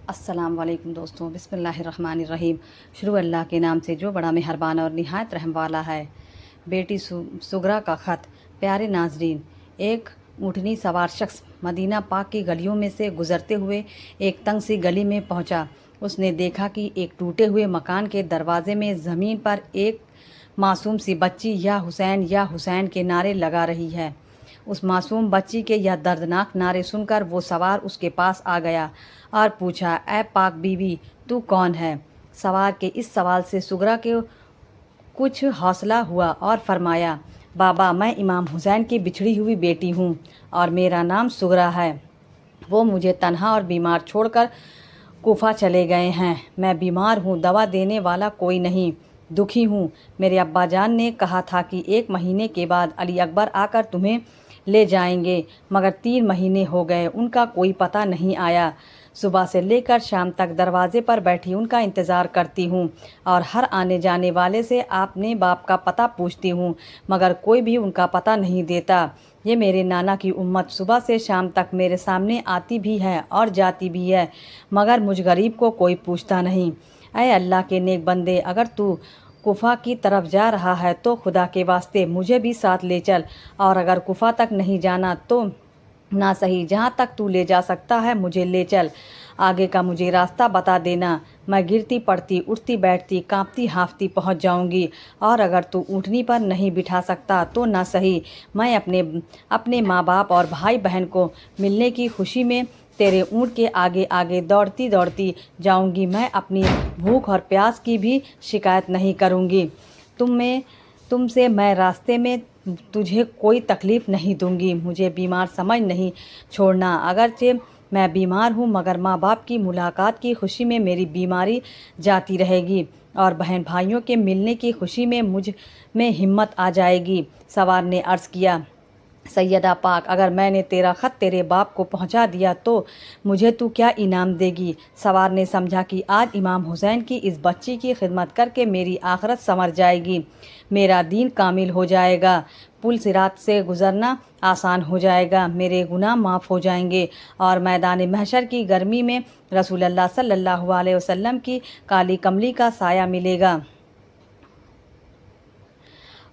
अस्सलाम वालेकुम दोस्तों, बिस्मिल्लाहिर्रहमानिर्रहीम। शुरू अल्लाह के नाम से जो बड़ा मेहरबान और निहायत रहम वाला है। बेटी सुगरा का ख़त। प्यारे नाजरीन, एक ऊँटनी सवार शख्स मदीना पाक की गलियों में से गुज़रते हुए एक तंग सी गली में पहुंचा। उसने देखा कि एक टूटे हुए मकान के दरवाजे में ज़मीन पर एक मासूम सी बच्ची या हुसैन के नारे लगा रही है। उस मासूम बच्ची के यह दर्दनाक नारे सुनकर वो सवार उसके पास आ गया और पूछा, ऐ पाक बीवी, तू कौन है? सवार के इस सवाल से सुगरा के कुछ हौसला हुआ और फरमाया, बाबा, मैं इमाम हुसैन की बिछड़ी हुई बेटी हूँ और मेरा नाम सुगरा है। वो मुझे तन्हा और बीमार छोड़कर कूफा चले गए हैं। मैं बीमार हूँ, दवा देने वाला कोई नहीं, दुखी हूँ। मेरे अब्बा जान ने कहा था कि 1 महीने के बाद अली अकबर आकर तुम्हें ले जाएंगे, मगर 3 महीने हो गए, उनका कोई पता नहीं आया। सुबह से लेकर शाम तक दरवाजे पर बैठी उनका इंतज़ार करती हूँ और हर आने जाने वाले से अपने बाप का पता पूछती हूँ, मगर कोई भी उनका पता नहीं देता। ये मेरे नाना की उम्मत सुबह से शाम तक मेरे सामने आती भी है और जाती भी है, मगर मुझ गरीब को कोई पूछता नहीं। ऐ अल्लाह के नेक बंदे, अगर तू कुफा की तरफ जा रहा है तो खुदा के वास्ते मुझे भी साथ ले चल, और अगर कुफा तक नहीं जाना तो ना सही, जहाँ तक तू ले जा सकता है मुझे ले चल। आगे का मुझे रास्ता बता देना। मैं गिरती पड़ती, उठती बैठती, कांपती हाँफती पहुँच जाऊँगी, और अगर तू ऊँटनी पर नहीं बिठा सकता तो ना सही, मैं अपने माँ बाप और भाई बहन को मिलने की खुशी में तेरे ऊँट के आगे आगे दौड़ती दौड़ती जाऊँगी। मैं अपनी भूख और प्यास की भी शिकायत नहीं करूँगी। तुमसे मैं रास्ते में तुझे कोई तकलीफ़ नहीं दूंगी। मुझे बीमार समझ नहीं छोड़ना। अगरचे मैं बीमार हूँ, मगर माँ बाप की मुलाकात की खुशी में मेरी बीमारी जाती रहेगी और बहन भाइयों के मिलने की खुशी में मुझ में हिम्मत आ जाएगी। सवार ने अर्ज़ किया, सैयदा पाक, अगर मैंने तेरा ख़त तेरे बाप को पहुंचा दिया तो मुझे तू क्या इनाम देगी? सवार ने समझा कि आज इमाम हुसैन की इस बच्ची की खिदमत करके मेरी आखिरत संवर जाएगी, मेरा दीन कामिल हो जाएगा, पुल सिरात से गुज़रना आसान हो जाएगा, मेरे गुनाह माफ़ हो जाएंगे और मैदान महशर की गर्मी में रसूलुल्लाह सल्लल्लाहु अलैहि वसल्लम की काली कमली का साया मिलेगा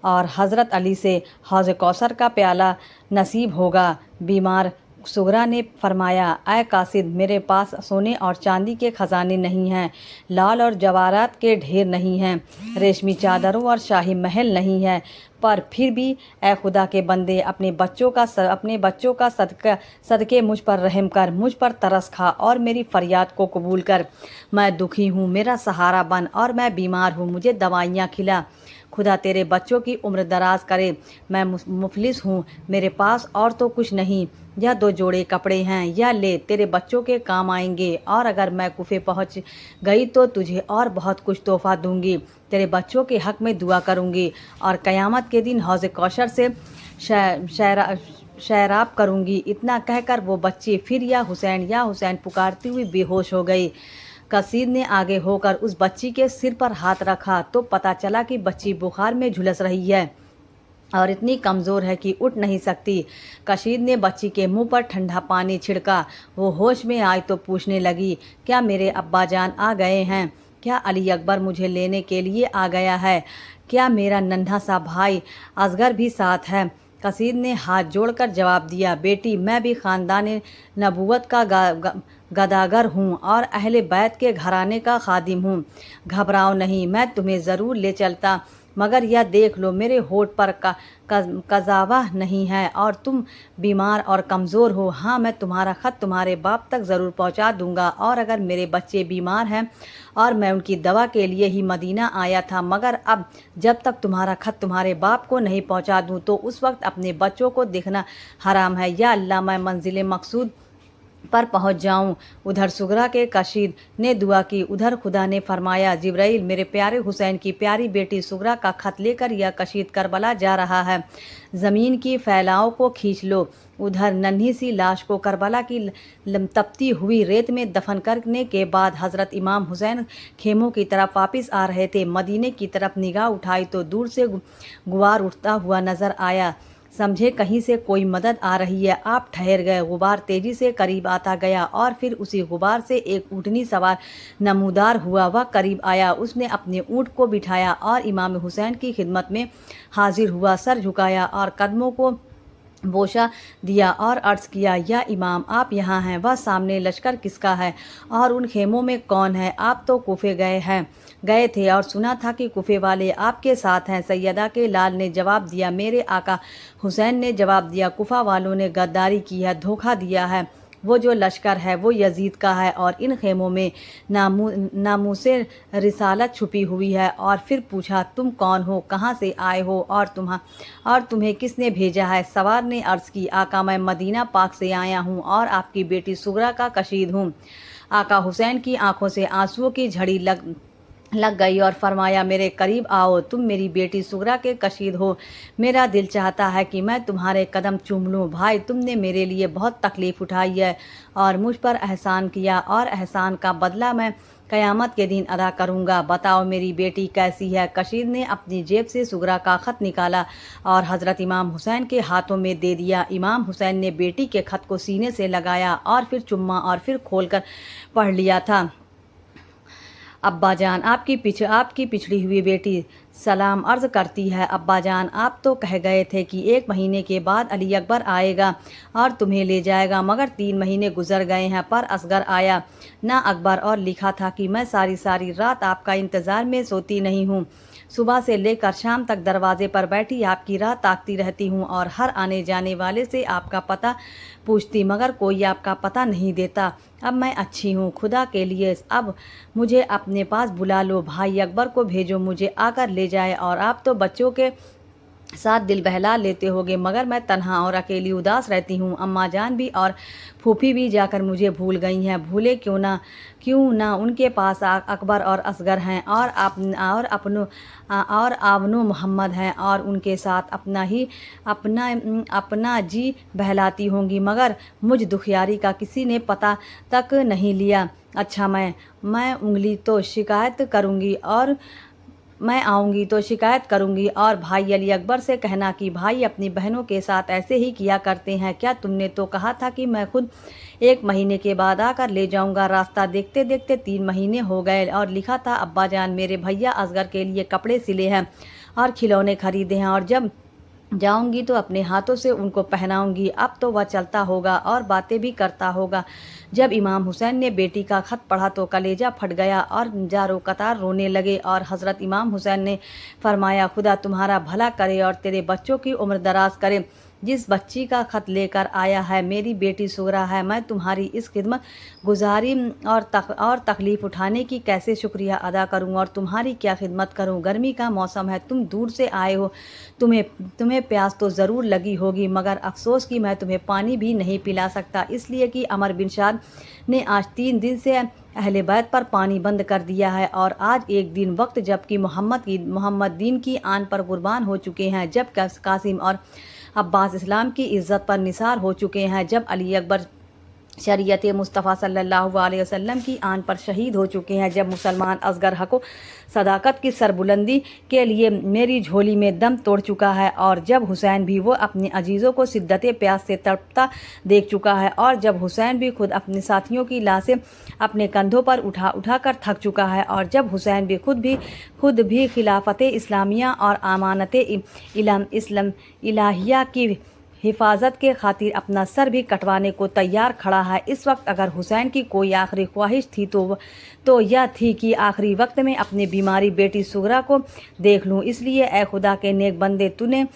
और हज़रत अली से हौज़ कौसर का प्याला नसीब होगा। बीमार सुगरा ने फरमाया, ऐ कासिद, मेरे पास सोने और चांदी के ख़जाने नहीं हैं, लाल और जवाहरात के ढेर नहीं हैं, रेशमी चादरों और शाही महल नहीं है, पर फिर भी ए खुदा के बंदे, अपने बच्चों का सदके मुझ पर रहम कर, मुझ पर तरस खा और मेरी फरियाद को कबूल कर। मैं दुखी हूँ, मेरा सहारा बन, और मैं बीमार हूँ, मुझे दवाइयाँ खिला। खुदा तेरे बच्चों की उम्र दराज करे। मैं मुफलिस हूँ, मेरे पास और तो कुछ नहीं, यह 2 जोड़े कपड़े हैं, यह ले, तेरे बच्चों के काम आएंगे, और अगर मैं कुफे पहुँच गई तो तुझे और बहुत कुछ तोहफ़ा दूंगी, तेरे बच्चों के हक़ में दुआ करूंगी और क़यामत के दिन हौज़ कौशर से शैराब करूंगी। इतना कहकर वो बच्ची फिर या हुसैन पुकारती हुई बेहोश हो गई। कसीद ने आगे होकर उस बच्ची के सिर पर हाथ रखा तो पता चला कि बच्ची बुखार में झुलस रही है और इतनी कमज़ोर है कि उठ नहीं सकती। कशीद ने बच्ची के मुंह पर ठंडा पानी छिड़का। वो होश में आई तो पूछने लगी, क्या मेरे अब्बा जान आ गए हैं? क्या अली अकबर मुझे लेने के लिए आ गया है? क्या मेरा नन्हा सा भाई असगर भी साथ है? कसीद ने हाथ जोड़कर जवाब दिया, बेटी, मैं भी ख़ानदान नबूवत का गदागर हूँ और अहले बैत के घराने का खादिम हूँ। घबराओ नहीं, मैं तुम्हें ज़रूर ले चलता, मगर यह देख लो, मेरे होठ पर कज़ावा नहीं है और तुम बीमार और कमज़ोर हो। हाँ, मैं तुम्हारा ख़त तुम्हारे बाप तक ज़रूर पहुँचा दूँगा, और अगर मेरे बच्चे बीमार हैं और मैं उनकी दवा के लिए ही मदीना आया था, मगर अब जब तक तुम्हारा ख़त तुम्हारे बाप को नहीं पहुँचा दूँ तो उस वक्त अपने बच्चों को देखना हराम है। या अल्लाह, मैं मंजिल मकसूद पर पहुँच जाऊँ। उधर सुगरा के कशीद ने दुआ की, उधर खुदा ने फरमाया, जिब्राइल, मेरे प्यारे हुसैन की प्यारी बेटी सुगरा का ख़त लेकर यह कशीद करबला जा रहा है, ज़मीन की फैलाव को खींच लो। उधर नन्ही सी लाश को करबला की तपती हुई रेत में दफन करने के बाद हज़रत इमाम हुसैन खेमों की तरफ वापस आ रहे थे। मदीने की तरफ निगाह उठाई तो दूर से गुवार उठता हुआ नज़र आया। समझे कहीं से कोई मदद आ रही है। आप ठहर गए। गुबार तेजी से करीब आता गया और फिर उसी गुबार से एक ऊँटनी सवार नमूदार हुआ। वह करीब आया, उसने अपने ऊँट को बिठाया और इमाम हुसैन की खिदमत में हाजिर हुआ। सर झुकाया और कदमों को बोशा दिया और अर्ज़ किया, या इमाम आप यहाँ हैं, वह सामने लश्कर किसका है और उन खेमों में कौन है? आप तो कूफे गए थे और सुना था कि कूफे वाले आपके साथ हैं। सैयदा के लाल ने जवाब दिया, मेरे आका हुसैन ने जवाब दिया, कुफा वालों ने गद्दारी की है, धोखा दिया है। वो जो लश्कर है वो यजीद का है और इन खेमों में नामूसे रिसालत छुपी हुई है। और फिर पूछा, तुम कौन हो, कहाँ से आए हो और तुम्हें किसने भेजा है? सवार ने अर्ज़ की, आका मैं मदीना पाक से आया हूँ और आपकी बेटी सुगरा का कशीद हूँ। आका हुसैन की आंखों से आंसुओं की झड़ी लग गई और फरमाया, मेरे करीब आओ, तुम मेरी बेटी सुगरा के कशीद हो। मेरा दिल चाहता है कि मैं तुम्हारे कदम चूम लूँ। भाई, तुमने मेरे लिए बहुत तकलीफ़ उठाई है और मुझ पर एहसान किया और एहसान का बदला मैं क़यामत के दिन अदा करूँगा। बताओ मेरी बेटी कैसी है? कशीद ने अपनी जेब से सुगरा का ख़त निकाला और हज़रत इमाम हुसैन के हाथों में दे दिया। इमाम हुसैन ने बेटी के ख़त को सीने से लगाया और फिर चुम्मा और फिर खोलकर पढ़ लिया था। अब्बा जान, आपकी पिछड़ी हुई बेटी सलाम अर्ज़ करती है। अब्बा जान, आप तो कह गए थे कि 1 महीने के बाद अली अकबर आएगा और तुम्हें ले जाएगा, मगर 3 महीने गुजर गए हैं पर असगर आया ना अकबर, और लिखा था कि मैं सारी सारी रात आपका इंतज़ार में सोती नहीं हूँ। सुबह से लेकर शाम तक दरवाजे पर बैठी आपकी राह ताकती रहती हूँ और हर आने जाने वाले से आपका पता पूछती, मगर कोई आपका पता नहीं देता। अब मैं अच्छी हूँ, खुदा के लिए अब मुझे अपने पास बुला लो। भाई अकबर को भेजो, मुझे आकर ले जाए। और आप तो बच्चों के साथ दिल बहला लेते होगे, मगर मैं तन्हा और अकेली उदास रहती हूँ। अम्मा जान भी और फूफी भी जाकर मुझे भूल गई हैं। भूले क्यों ना उनके पास अकबर और असगर हैं और आवनो मोहम्मद हैं और उनके साथ अपना जी बहलाती होंगी, मगर मुझ दुखियारी का किसी ने पता तक नहीं लिया। अच्छा, मैं उंगली तो शिकायत करूँगी और मैं आऊँगी तो शिकायत करूँगी और भाई अली अकबर से कहना कि भाई अपनी बहनों के साथ ऐसे ही किया करते हैं। क्या तुमने तो कहा था कि मैं खुद 1 महीने के बाद आकर ले जाऊँगा। रास्ता देखते देखते 3 महीने हो गए और लिखा था, अब्बा जान मेरे भैया असगर के लिए कपड़े सिले हैं और खिलौने खरीदे हैं और जब जाऊंगी तो अपने हाथों से उनको पहनाऊंगी। अब तो वह चलता होगा और बातें भी करता होगा। जब इमाम हुसैन ने बेटी का खत पढ़ा तो कलेजा फट गया और जारो कतार रोने लगे और हज़रत इमाम हुसैन ने फरमाया, खुदा तुम्हारा भला करे और तेरे बच्चों की उम्र दराज करे। जिस बच्ची का खत लेकर आया है मेरी बेटी सुगरा है। मैं तुम्हारी इस खिदमत गुजारी और तकलीफ़ उठाने की कैसे शुक्रिया अदा करूं और तुम्हारी क्या खिदमत करूं। गर्मी का मौसम है, तुम दूर से आए हो, तुम्हें प्यास तो ज़रूर लगी होगी, मगर अफसोस कि मैं तुम्हें पानी भी नहीं पिला सकता, इसलिए कि अमर बिन शाद ने आज 3 दिन से अहले बैत पर पानी बंद कर दिया है और आज एक दिन वक्त जबकि मोहम्मद दीन की आन पर कुर्बान हो चुके हैं, जब कासिम और अब्बास इस्लाम की इज़्ज़त पर निसार हो चुके हैं, जब अली अकबर शरीयत मुस्तफ़ा सल्लल्लाहु अलैहि वसल्लम की आन पर शहीद हो चुके हैं, जब मुसलमान असगर हक़ सदाकत की सरबुलंदी के लिए मेरी झोली में दम तोड़ चुका है और जब हुसैन भी वो अपने अजीज़ों को शिद्दत प्यास से तड़पता देख चुका है और जब हुसैन भी खुद अपने साथियों की लाशें अपने कंधों पर उठा कर थक चुका है और जब हुसैन भी खुद भी खिलाफत इस्लामिया और आमानत इलाहिया की हिफाजत के खातिर अपना सर भी कटवाने को तैयार खड़ा है। इस वक्त अगर हुसैन की कोई आखिरी ख्वाहिश थी तो यह थी कि आखिरी वक्त में अपनी बीमारी बेटी सुगरा को देख लूँ। इसलिए ए खुदा के नेक बंदे, तूने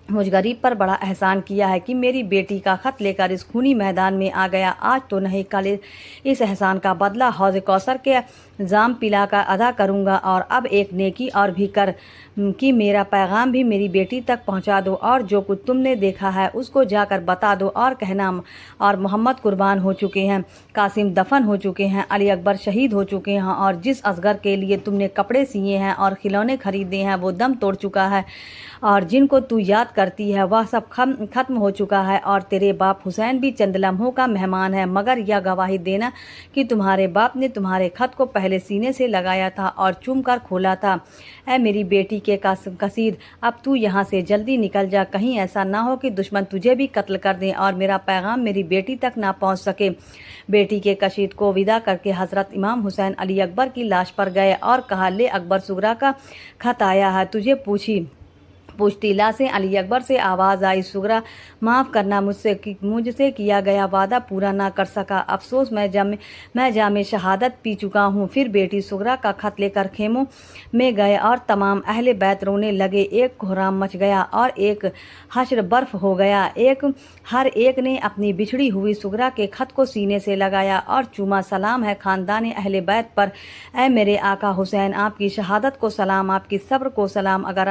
मुझ गरीब पर बड़ा एहसान किया है कि मेरी बेटी का ख़त लेकर इस खूनी मैदान में आ गया। आज तो नहीं, कल इस एहसान का बदला हौज़ कौसर के जाम पिला कर अदा करूँगा। और अब एक नेकी और भी कर कि मेरा पैगाम भी मेरी बेटी तक पहुँचा दो और जो कुछ तुमने देखा है उसको जाकर बता दो और कहना, और मोहम्मद कुर्बान हो चुके हैं, कासिम दफन हो चुके हैं, अली अकबर शहीद हो चुके हैं और जिस असगर के लिए तुमने कपड़े सिए हैं और खिलौने खरीदे हैं वो दम तोड़ चुका है اور جن کو تو یاد کرتی ہے وہ سب ختم ہو چکا ہے، اور تیرے باپ حسین بھی چند لمحوں کا مہمان ہے، مگر یہ گواہی دینا کہ تمہارے باپ نے تمہارے خط کو پہلے سینے سے لگایا تھا اور چوم کر کھولا تھا۔ اے میری بیٹی کے کثیر، اب تو یہاں سے جلدی نکل جا، کہیں ایسا نہ ہو کہ دشمن تجھے بھی قتل کر دیں اور میرا پیغام میری بیٹی تک نہ پہنچ سکے۔ بیٹی کے کشید کو ودا کر کے حضرت امام حسین علی اکبر کی لاش پر گئے اور کہا، لے اکبر صغرا کا خط آیا ہے، تجھے پوچھتی لاشیں علی اکبر سے آواز آئی، صغرا معاف کرنا، مجھ سے کیا گیا وعدہ پورا نہ کر سکا، افسوس میں جام شہادت پی چکا ہوں۔ پھر بیٹی صغرا کا خط لے کر خیموں میں گئے اور تمام اہل بیت رونے لگے، ایک کہرام مچ گیا اور ایک حشر برف ہو گیا، ہر ایک نے اپنی بچھڑی ہوئی صغرا کے خط کو سینے سے لگایا اور چوما، سلام ہے خاندان اہل بیت پر، اے میرے آقا حسین، آپ کی شہادت کو سلام، آپ کی صبر کو سلام، اگر